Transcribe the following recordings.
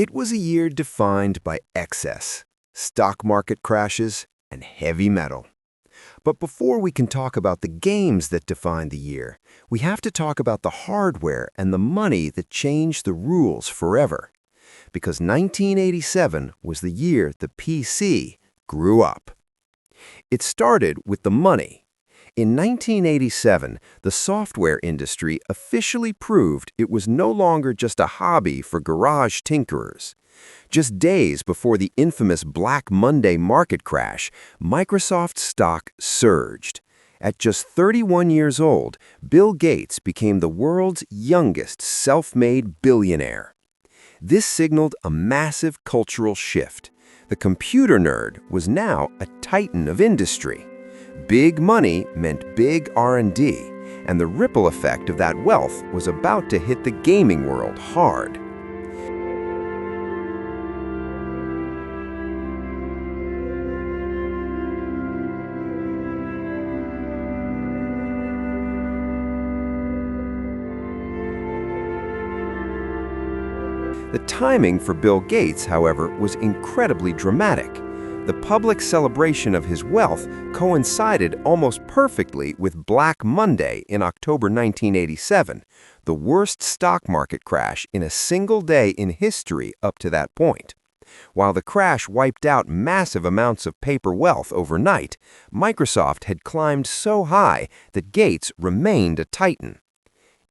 It was a year defined by excess, stock market crashes, and heavy metal. But before we can talk about the games that defined the year, we have to talk about the hardware and the money that changed the rules forever. Because 1987 was the year the PC grew up. It started with the money. In 1987, the software industry officially proved it was no longer just a hobby for garage tinkerers. Just days before the infamous Black Monday market crash, Microsoft's stock surged. At just 31 years old, Bill Gates became the world's youngest self-made billionaire. This signaled a massive cultural shift. The computer nerd was now a titan of industry. Big money meant big R&D, and the ripple effect of that wealth was about to hit the gaming world hard. The timing for Bill Gates, however, was incredibly dramatic. The public celebration of his wealth coincided almost perfectly with Black Monday in October 1987, the worst stock market crash in a single day in history up to that point. While the crash wiped out massive amounts of paper wealth overnight, Microsoft had climbed so high that Gates remained a titan.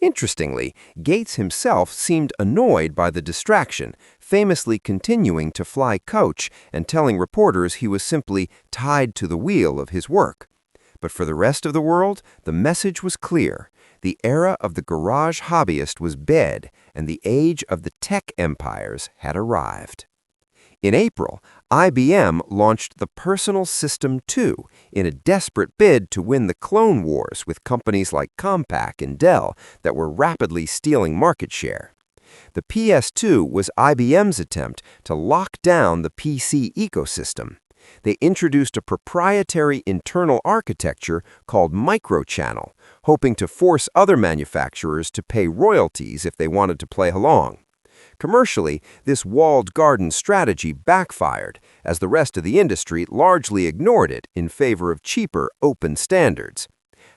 Interestingly, Gates himself seemed annoyed by the distraction, famously continuing to fly coach and telling reporters he was simply tied to the wheel of his work. But for the rest of the world, the message was clear. The era of the garage hobbyist was dead, and the age of the tech empires had arrived. In April, IBM launched the Personal System 2 in a desperate bid to win the clone wars with companies like Compaq and Dell that were rapidly stealing market share. The PS2 was IBM's attempt to lock down the PC ecosystem. They introduced a proprietary internal architecture called microchannel, hoping to force other manufacturers to pay royalties if they wanted to play along. Commercially, this walled garden strategy backfired, as the rest of the industry largely ignored it in favor of cheaper, open standards.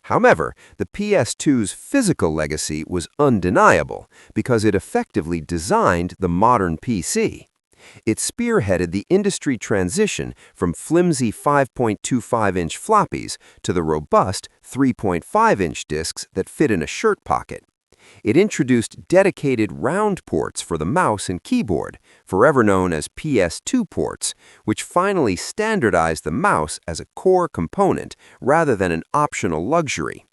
However, the PS2's physical legacy was undeniable because it effectively designed the modern PC. It spearheaded the industry transition from flimsy 5.25-inch floppies to the robust 3.5-inch discs that fit in a shirt pocket. It introduced dedicated round ports for the mouse and keyboard, forever known as PS2 ports, which finally standardized the mouse as a core component rather than an optional luxury.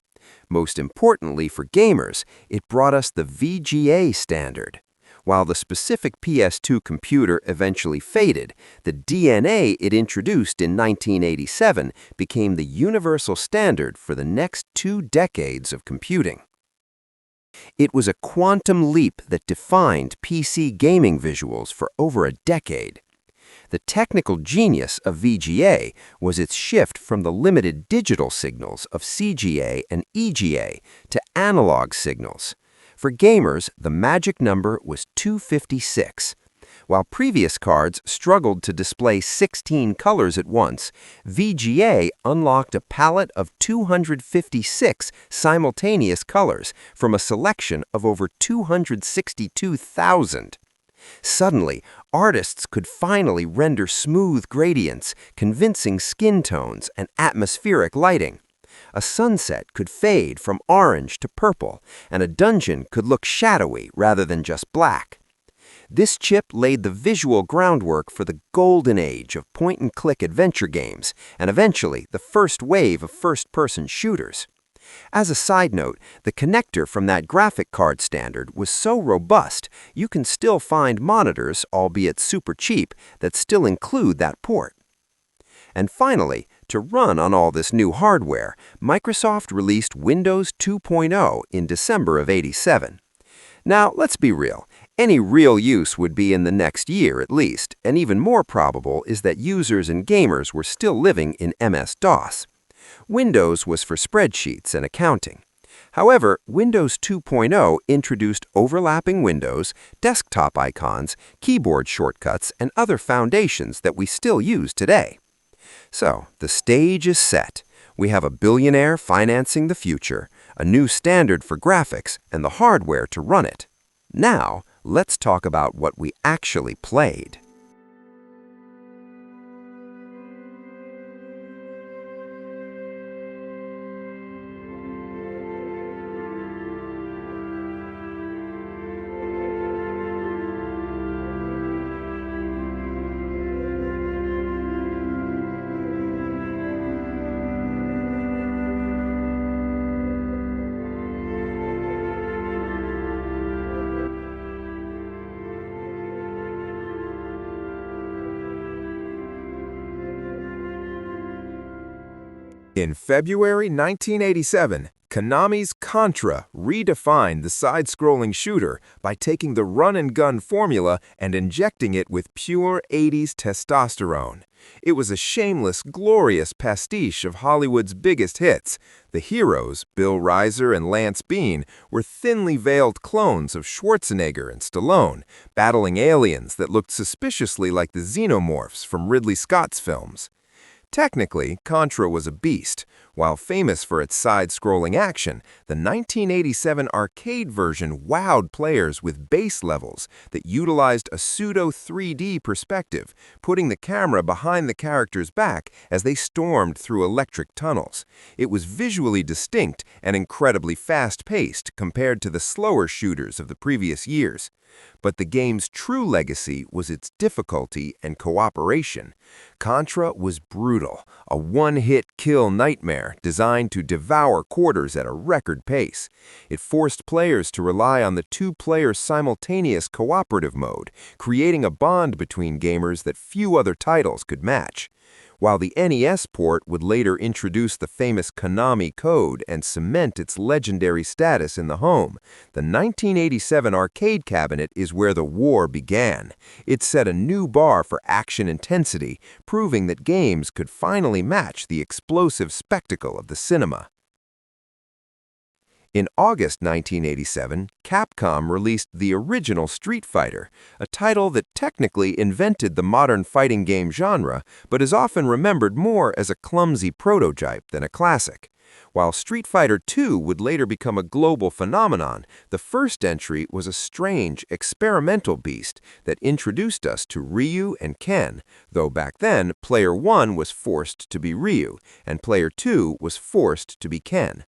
Most importantly for gamers, it brought us the VGA standard. While the specific PS2 computer eventually faded, the DNA it introduced in 1987 became the universal standard for the next 2 decades of computing. It was a quantum leap that defined PC gaming visuals for over a decade. The technical genius of VGA was its shift from the limited digital signals of CGA and EGA to analog signals. For gamers, the magic number was 256. While previous cards struggled to display 16 colors at once, VGA unlocked a palette of 256 simultaneous colors from a selection of over 262,000. Suddenly, artists could finally render smooth gradients, convincing skin tones, and atmospheric lighting. A sunset could fade from orange to purple, and a dungeon could look shadowy rather than just black. This chip laid the visual groundwork for the golden age of point-and-click adventure games, and eventually the first wave of first-person shooters. As a side note, the connector from that graphic card standard was so robust, you can still find monitors, albeit super cheap, that still include that port. And finally, to run on all this new hardware, Microsoft released Windows 2.0 in December of '87. Now, let's be real. Any real use would be in the next year at least, and even more probable is that users and gamers were still living in MS-DOS. Windows was for spreadsheets and accounting. However, Windows 2.0 introduced overlapping windows, desktop icons, keyboard shortcuts, and other foundations that we still use today. So, the stage is set. We have a billionaire financing the future, a new standard for graphics, and the hardware to run it. Now, let's talk about what we actually played. In February 1987, Konami's Contra redefined the side-scrolling shooter by taking the run-and-gun formula and injecting it with pure 80s testosterone. It was a shameless, glorious pastiche of Hollywood's biggest hits. The heroes, Bill Reiser and Lance Bean, were thinly veiled clones of Schwarzenegger and Stallone, battling aliens that looked suspiciously like the xenomorphs from Ridley Scott's films. Technically, Contra was a beast. While famous for its side-scrolling action, the 1987 arcade version wowed players with base levels that utilized a pseudo-3D perspective, putting the camera behind the character's back as they stormed through electric tunnels. It was visually distinct and incredibly fast-paced compared to the slower shooters of the previous years. But the game's true legacy was its difficulty and cooperation. Contra was brutal, a one-hit kill nightmare designed to devour quarters at a record pace. It forced players to rely on the two-player simultaneous cooperative mode, creating a bond between gamers that few other titles could match. While the NES port would later introduce the famous Konami code and cement its legendary status in the home, the 1987 arcade cabinet is where the war began. It set a new bar for action intensity, proving that games could finally match the explosive spectacle of the cinema. In August 1987, Capcom released the original Street Fighter, a title that technically invented the modern fighting game genre, but is often remembered more as a clumsy prototype than a classic. While Street Fighter II would later become a global phenomenon, the first entry was a strange, experimental beast that introduced us to Ryu and Ken, though back then, Player 1 was forced to be Ryu, and Player 2 was forced to be Ken.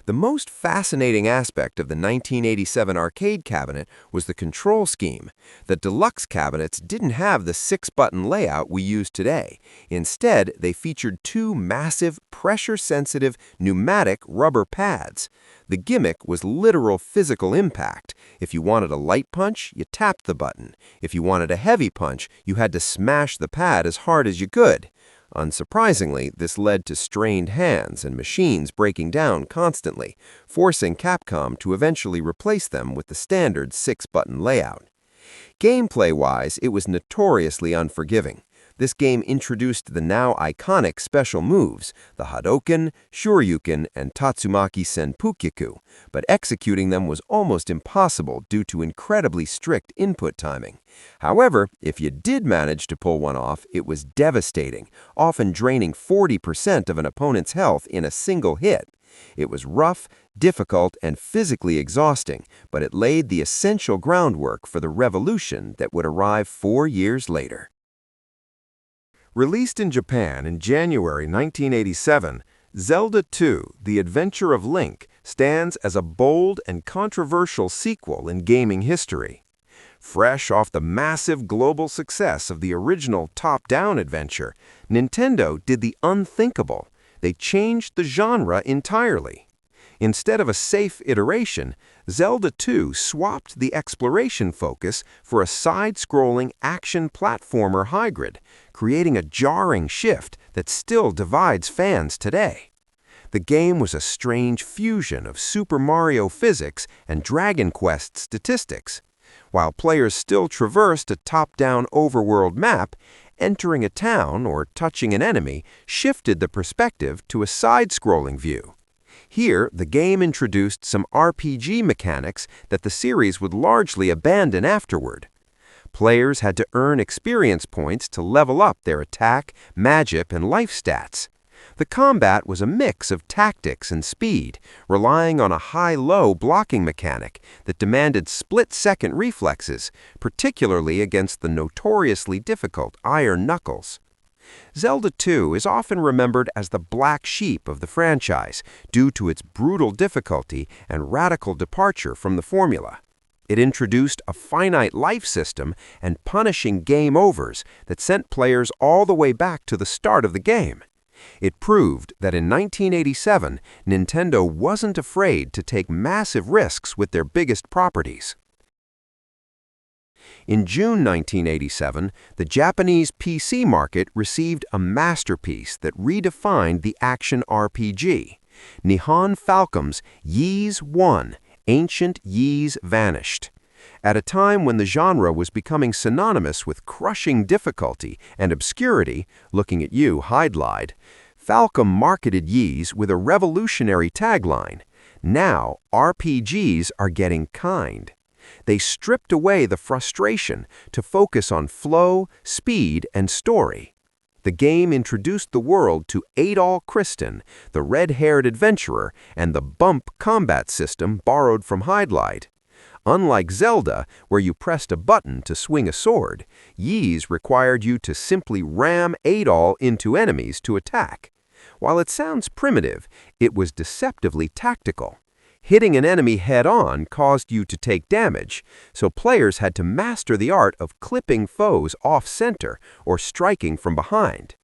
The most fascinating aspect of the 1987 arcade cabinet was the control scheme. The deluxe cabinets didn't have the 6-button layout we use today. Instead, they featured two massive, pressure-sensitive, pneumatic rubber pads. The gimmick was literal physical impact. If you wanted a light punch, you tapped the button. If you wanted a heavy punch, you had to smash the pad as hard as you could. Unsurprisingly, this led to strained hands and machines breaking down constantly, forcing Capcom to eventually replace them with the standard 6-button layout. Gameplay-wise, it was notoriously unforgiving. This game introduced the now iconic special moves, the Hadoken, Shoryuken, and Tatsumaki Senpukyaku, but executing them was almost impossible due to incredibly strict input timing. However, if you did manage to pull one off, it was devastating, often draining 40% of an opponent's health in a single hit. It was rough, difficult, and physically exhausting, but it laid the essential groundwork for the revolution that would arrive 4 years later. Released in Japan in January 1987, Zelda 2: The Adventure of Link stands as a bold and controversial sequel in gaming history. Fresh off the massive global success of the original top-down adventure, Nintendo did the unthinkable. They changed the genre entirely. Instead of a safe iteration, Zelda 2 swapped the exploration focus for a side-scrolling action platformer hybrid, creating a jarring shift that still divides fans today. The game was a strange fusion of Super Mario physics and Dragon Quest statistics. While players still traversed a top-down overworld map, entering a town or touching an enemy shifted the perspective to a side-scrolling view. Here, the game introduced some RPG mechanics that the series would largely abandon afterward. Players had to earn experience points to level up their attack, magic, and life stats. The combat was a mix of tactics and speed, relying on a high-low blocking mechanic that demanded split-second reflexes, particularly against the notoriously difficult iron knuckles. Zelda 2 is often remembered as the black sheep of the franchise due to its brutal difficulty and radical departure from the formula. It introduced a finite life system and punishing game overs that sent players all the way back to the start of the game. It proved that in 1987, Nintendo wasn't afraid to take massive risks with their biggest properties. In June 1987, the Japanese PC market received a masterpiece that redefined the action RPG, Nihon Falcom's Ys 1, Ancient Ys Vanished. At a time when the genre was becoming synonymous with crushing difficulty and obscurity, looking at you, Hydlide, Falcom marketed Ys with a revolutionary tagline, "Now RPGs are getting kind." They stripped away the frustration to focus on flow, speed, and story. The game introduced the world to Adol Christin, the red-haired adventurer, and the bump combat system borrowed from Hydlide. Unlike Zelda, where you pressed a button to swing a sword, Ys required you to simply ram Adol into enemies to attack. While it sounds primitive, it was deceptively tactical. Hitting an enemy head-on caused you to take damage, so players had to master the art of clipping foes off-center or striking from behind.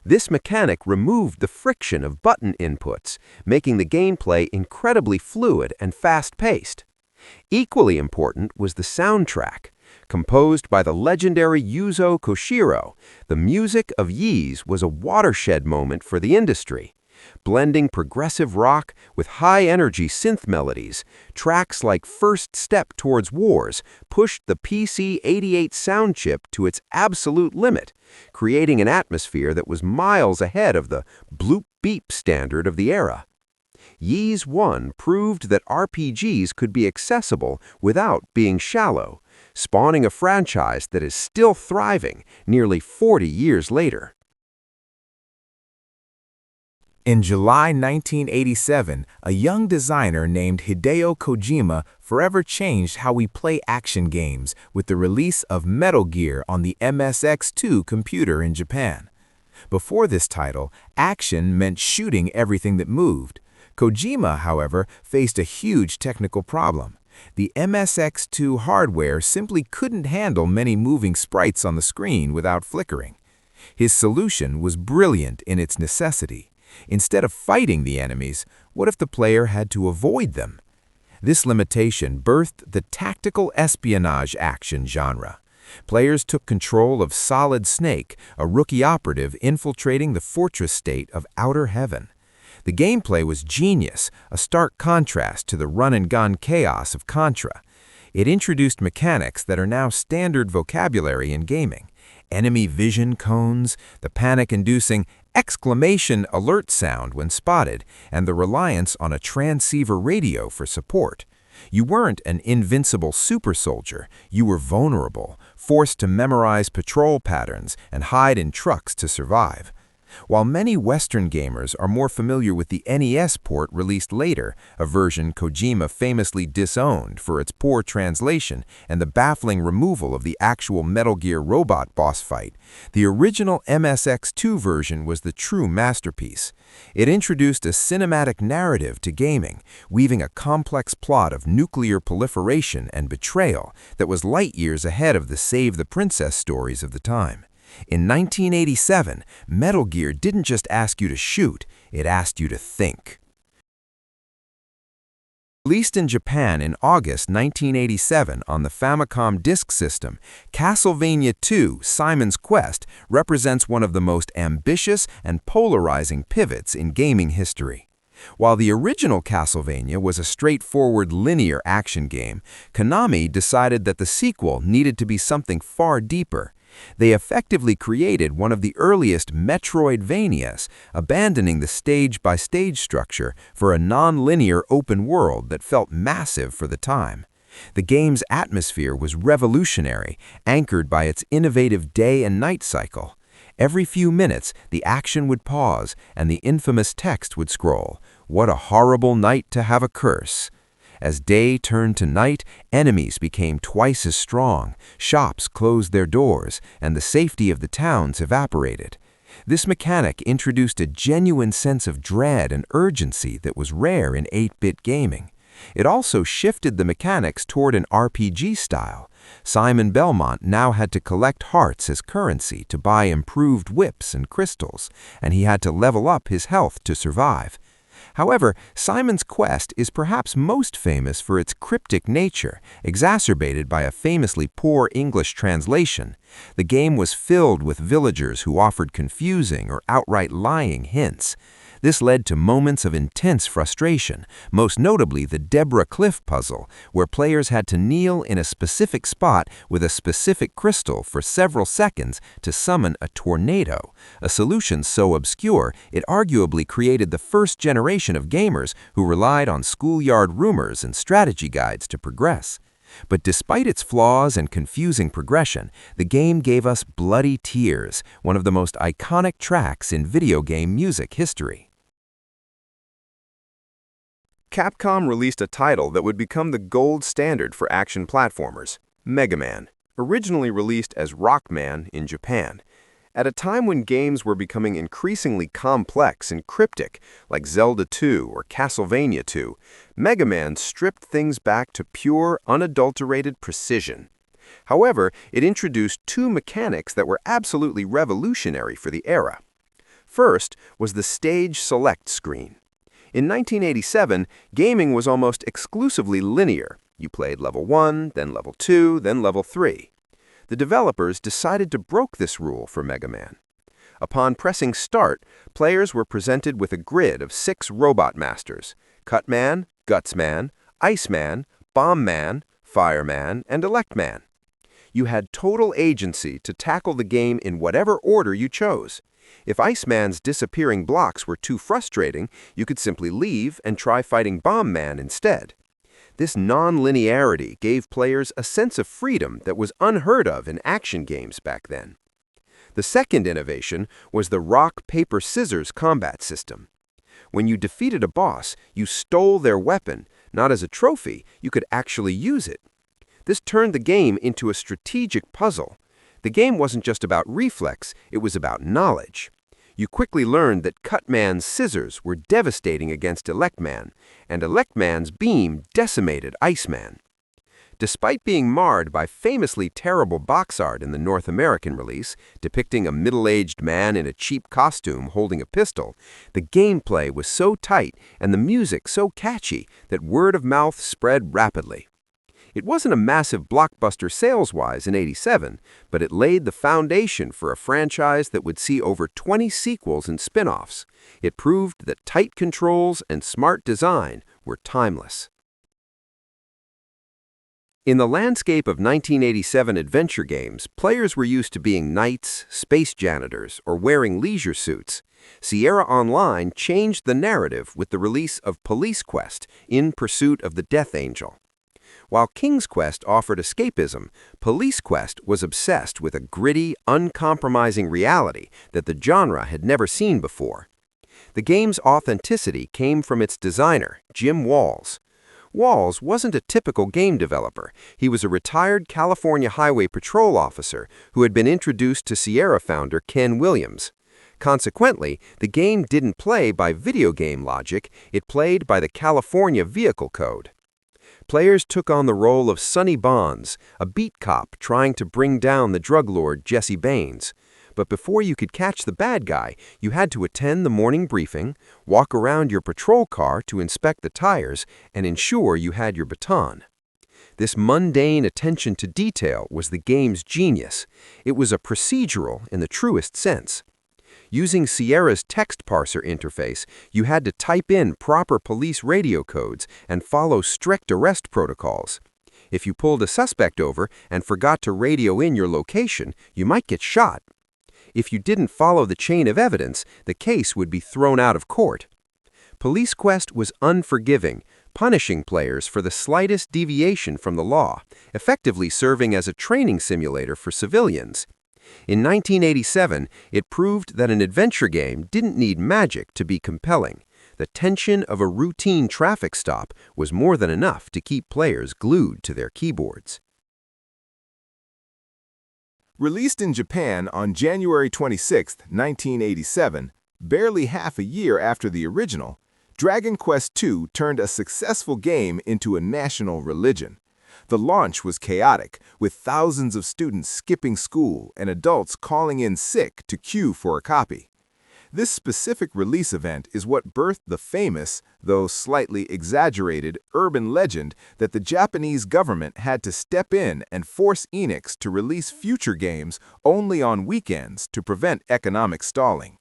This mechanic removed the friction of button inputs, making the gameplay incredibly fluid and fast-paced. Equally important was the soundtrack. Composed by the legendary Yuzo Koshiro, the music of Ys was a watershed moment for the industry. Blending progressive rock with high-energy synth melodies, tracks like First Step Towards Wars pushed the PC-88 sound chip to its absolute limit, creating an atmosphere that was miles ahead of the bloop-beep standard of the era. Ys 1 proved that RPGs could be accessible without being shallow, spawning a franchise that is still thriving nearly 40 years later. In July 1987, a young designer named Hideo Kojima forever changed how we play action games with the release of Metal Gear on the MSX2 computer in Japan. Before this title, action meant shooting everything that moved. Kojima, however, faced a huge technical problem. The MSX2 hardware simply couldn't handle many moving sprites on the screen without flickering. His solution was brilliant in its necessity. Instead of fighting the enemies, what if the player had to avoid them? This limitation birthed the tactical espionage action genre. Players took control of Solid Snake, a rookie operative infiltrating the fortress state of Outer Heaven. The gameplay was genius, a stark contrast to the run-and-gun chaos of Contra. It introduced mechanics that are now standard vocabulary in gaming. Enemy vision cones, the panic-inducing exclamation alert sound when spotted, and the reliance on a transceiver radio for support. You weren't an invincible super soldier, you were vulnerable, forced to memorize patrol patterns and hide in trucks to survive. While many Western gamers are more familiar with the NES port released later, a version Kojima famously disowned for its poor translation and the baffling removal of the actual Metal Gear robot boss fight, the original MSX2 version was the true masterpiece. It introduced a cinematic narrative to gaming, weaving a complex plot of nuclear proliferation and betrayal that was light years ahead of the Save the Princess stories of the time. In 1987, Metal Gear didn't just ask you to shoot, it asked you to think. Released in Japan in August 1987 on the Famicom Disk System, Castlevania II: Simon's Quest represents one of the most ambitious and polarizing pivots in gaming history. While the original Castlevania was a straightforward linear action game, Konami decided that the sequel needed to be something far deeper. They effectively created one of the earliest Metroidvanias, abandoning the stage-by-stage structure for a non-linear open world that felt massive for the time. The game's atmosphere was revolutionary, anchored by its innovative day and night cycle. Every few minutes, the action would pause, and the infamous text would scroll, "What a horrible night to have a curse." As day turned to night, enemies became twice as strong, shops closed their doors, and the safety of the towns evaporated. This mechanic introduced a genuine sense of dread and urgency that was rare in 8-bit gaming. It also shifted the mechanics toward an RPG style. Simon Belmont now had to collect hearts as currency to buy improved whips and crystals, and he had to level up his health to survive. However, Simon's quest is perhaps most famous for its cryptic nature, exacerbated by a famously poor English translation. The game was filled with villagers who offered confusing or outright lying hints. This led to moments of intense frustration, most notably the Deborah Cliff puzzle, where players had to kneel in a specific spot with a specific crystal for several seconds to summon a tornado, a solution so obscure it arguably created the first generation of gamers who relied on schoolyard rumors and strategy guides to progress. But despite its flaws and confusing progression, the game gave us Bloody Tears, one of the most iconic tracks in video game music history. Capcom released a title that would become the gold standard for action platformers, Mega Man, originally released as Rockman in Japan. At a time when games were becoming increasingly complex and cryptic, like Zelda 2 or Castlevania 2, Mega Man stripped things back to pure, unadulterated precision. However, it introduced two mechanics that were absolutely revolutionary for the era. First was the stage select screen. In 1987, gaming was almost exclusively linear. You played level 1, then level 2, then level 3. The developers decided to break this rule for Mega Man. Upon pressing Start, players were presented with a grid of 6 robot masters: Cutman, Gutsman, Iceman, Bombman, Fireman, and Electman. You had total agency to tackle the game in whatever order you chose. If Iceman's disappearing blocks were too frustrating, you could simply leave and try fighting Bombman instead. This non-linearity gave players a sense of freedom that was unheard of in action games back then. The second innovation was the rock, paper, scissors combat system. When you defeated a boss, you stole their weapon. Not as a trophy, you could actually use it. This turned the game into a strategic puzzle. The game wasn't just about reflex, it was about knowledge. You quickly learned that Cutman's scissors were devastating against Electman, and Electman's beam decimated Iceman. Despite being marred by famously terrible box art in the North American release, depicting a middle-aged man in a cheap costume holding a pistol, the gameplay was so tight and the music so catchy that word of mouth spread rapidly. It wasn't a massive blockbuster sales-wise in '87, but it laid the foundation for a franchise that would see over 20 sequels and spin-offs. It proved that tight controls and smart design were timeless. In the landscape of 1987 adventure games, players were used to being knights, space janitors, or wearing leisure suits. Sierra Online changed the narrative with the release of Police Quest: In Pursuit of the Death Angel. While King's Quest offered escapism, Police Quest was obsessed with a gritty, uncompromising reality that the genre had never seen before. The game's authenticity came from its designer, Jim Walls. Walls wasn't a typical game developer. He was a retired California Highway Patrol officer who had been introduced to Sierra founder Ken Williams. Consequently, the game didn't play by video game logic, it played by the California Vehicle Code. Players took on the role of Sonny Bonds, a beat cop trying to bring down the drug lord Jesse Baines. But before you could catch the bad guy, you had to attend the morning briefing, walk around your patrol car to inspect the tires, and ensure you had your baton. This mundane attention to detail was the game's genius. It was a procedural in the truest sense. Using Sierra's text parser interface, you had to type in proper police radio codes and follow strict arrest protocols. If you pulled a suspect over and forgot to radio in your location, you might get shot. If you didn't follow the chain of evidence, the case would be thrown out of court. Police Quest was unforgiving, punishing players for the slightest deviation from the law, effectively serving as a training simulator for civilians. In 1987, it proved that an adventure game didn't need magic to be compelling. The tension of a routine traffic stop was more than enough to keep players glued to their keyboards. Released in Japan on January 26, 1987, barely half a year after the original, Dragon Quest II turned a successful game into a national religion. The launch was chaotic, with thousands of students skipping school and adults calling in sick to queue for a copy. This specific release event is what birthed the famous, though slightly exaggerated, urban legend that the Japanese government had to step in and force Enix to release future games only on weekends to prevent economic stalling.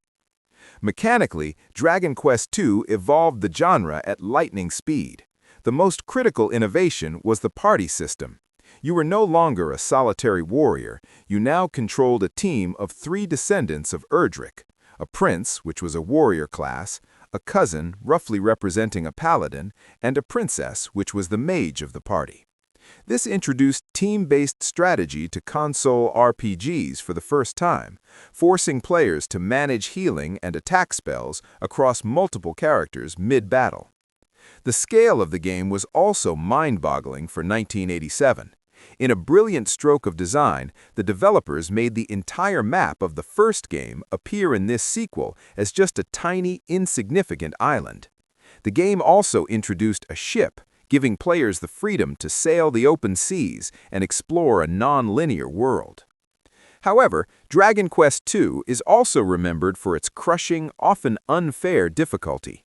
Mechanically, Dragon Quest II evolved the genre at lightning speed. The most critical innovation was the party system. You were no longer a solitary warrior, you now controlled a team of 3 descendants of Erdrick: a prince, which was a warrior class, a cousin, roughly representing a paladin, and a princess, which was the mage of the party. This introduced team-based strategy to console RPGs for the first time, forcing players to manage healing and attack spells across multiple characters mid-battle. The scale of the game was also mind-boggling for 1987. In a brilliant stroke of design, the developers made the entire map of the first game appear in this sequel as just a tiny, insignificant island. The game also introduced a ship, giving players the freedom to sail the open seas and explore a non-linear world. However, Dragon Quest II is also remembered for its crushing, often unfair difficulty.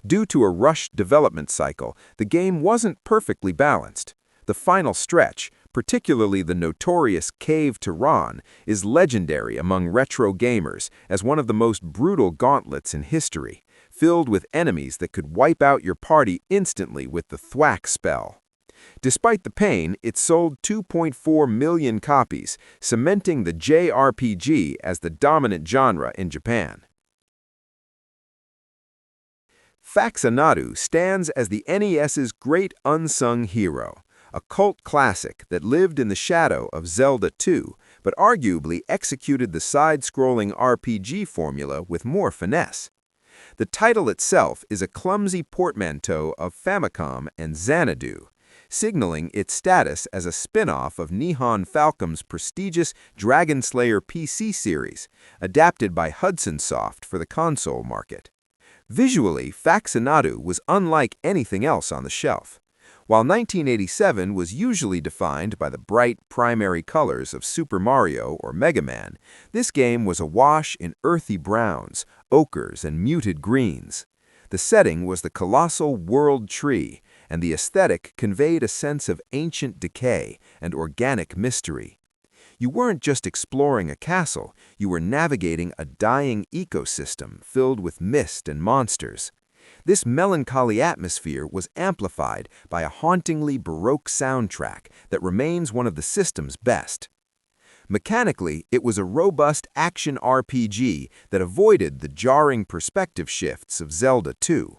Due to a rushed development cycle, the game wasn't perfectly balanced. The final stretch, particularly the notorious Cave to Ron, is legendary among retro gamers as one of the most brutal gauntlets in history, filled with enemies that could wipe out your party instantly with the thwack spell. Despite the pain, it sold 2.4 million copies, cementing the JRPG as the dominant genre in Japan. Faxanadu stands as the NES's great unsung hero, a cult classic that lived in the shadow of Zelda 2, but arguably executed the side-scrolling RPG formula with more finesse. The title itself is a clumsy portmanteau of Famicom and Xanadu, signaling its status as a spin-off of Nihon Falcom's prestigious Dragon Slayer PC series, adapted by Hudson Soft for the console market. Visually, Faxanadu was unlike anything else on the shelf. While 1987 was usually defined by the bright primary colors of Super Mario or Mega Man, this game was awash in earthy browns, ochres, and muted greens. The setting was the colossal World Tree, and the aesthetic conveyed a sense of ancient decay and organic mystery. You weren't just exploring a castle, you were navigating a dying ecosystem filled with mist and monsters. This melancholy atmosphere was amplified by a hauntingly Baroque soundtrack that remains one of the system's best. Mechanically, it was a robust action RPG that avoided the jarring perspective shifts of Zelda 2.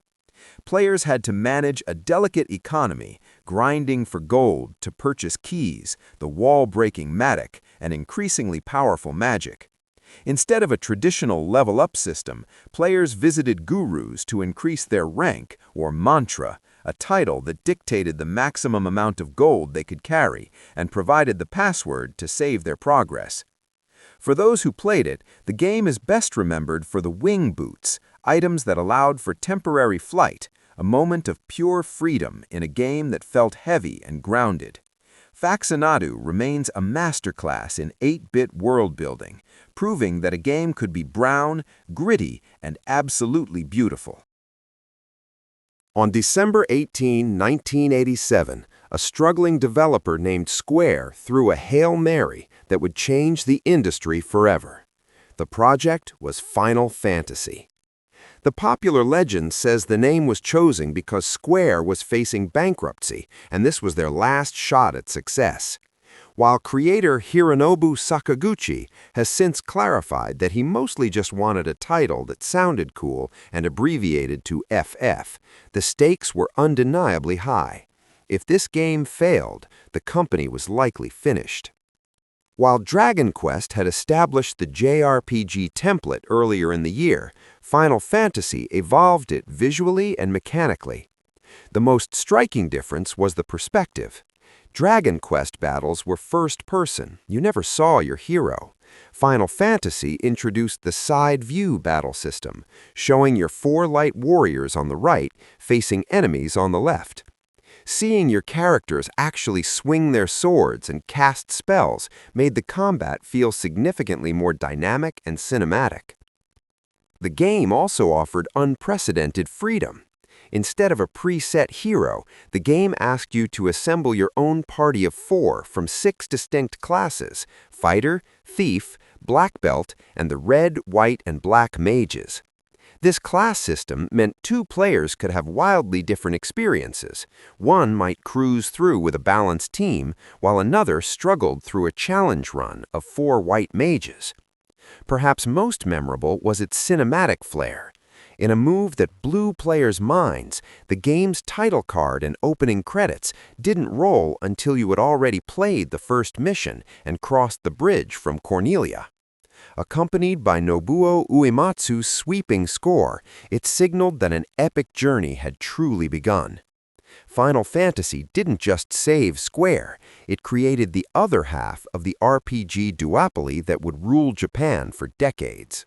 Players had to manage a delicate economy, grinding for gold to purchase keys, the wall-breaking mattock, and increasingly powerful magic. Instead of a traditional level-up system, players visited gurus to increase their rank, or mantra, a title that dictated the maximum amount of gold they could carry and provided the password to save their progress. For those who played it, the game is best remembered for the wing boots, items that allowed for temporary flight, a moment of pure freedom in a game that felt heavy and grounded. Faxanadu remains a masterclass in 8-bit world-building, proving that a game could be brown, gritty, and absolutely beautiful. On December 18, 1987, a struggling developer named Square threw a Hail Mary that would change the industry forever. The project was Final Fantasy. The popular legend says the name was chosen because Square was facing bankruptcy, and this was their last shot at success. While creator Hironobu Sakaguchi has since clarified that he mostly just wanted a title that sounded cool and abbreviated to FF, the stakes were undeniably high. If this game failed, the company was likely finished. While Dragon Quest had established the JRPG template earlier in the year, Final Fantasy evolved it visually and mechanically. The most striking difference was the perspective. Dragon Quest battles were first-person. You never saw your hero. Final Fantasy introduced the side-view battle system, showing your 4 light warriors on the right facing enemies on the left. Seeing your characters actually swing their swords and cast spells made the combat feel significantly more dynamic and cinematic. The game also offered unprecedented freedom. Instead of a preset hero, the game asked you to assemble your own party of 4 from 6 distinct classes: fighter, thief, black belt, and the red, white, and black mages. This class system meant 2 players could have wildly different experiences. One might cruise through with a balanced team, while another struggled through a challenge run of 4 white mages. Perhaps most memorable was its cinematic flair. In a move that blew players' minds, the game's title card and opening credits didn't roll until you had already played the first mission and crossed the bridge from Cornelia. Accompanied by Nobuo Uematsu's sweeping score, it signaled that an epic journey had truly begun. Final Fantasy didn't just save Square, it created the other half of the RPG duopoly that would rule Japan for decades.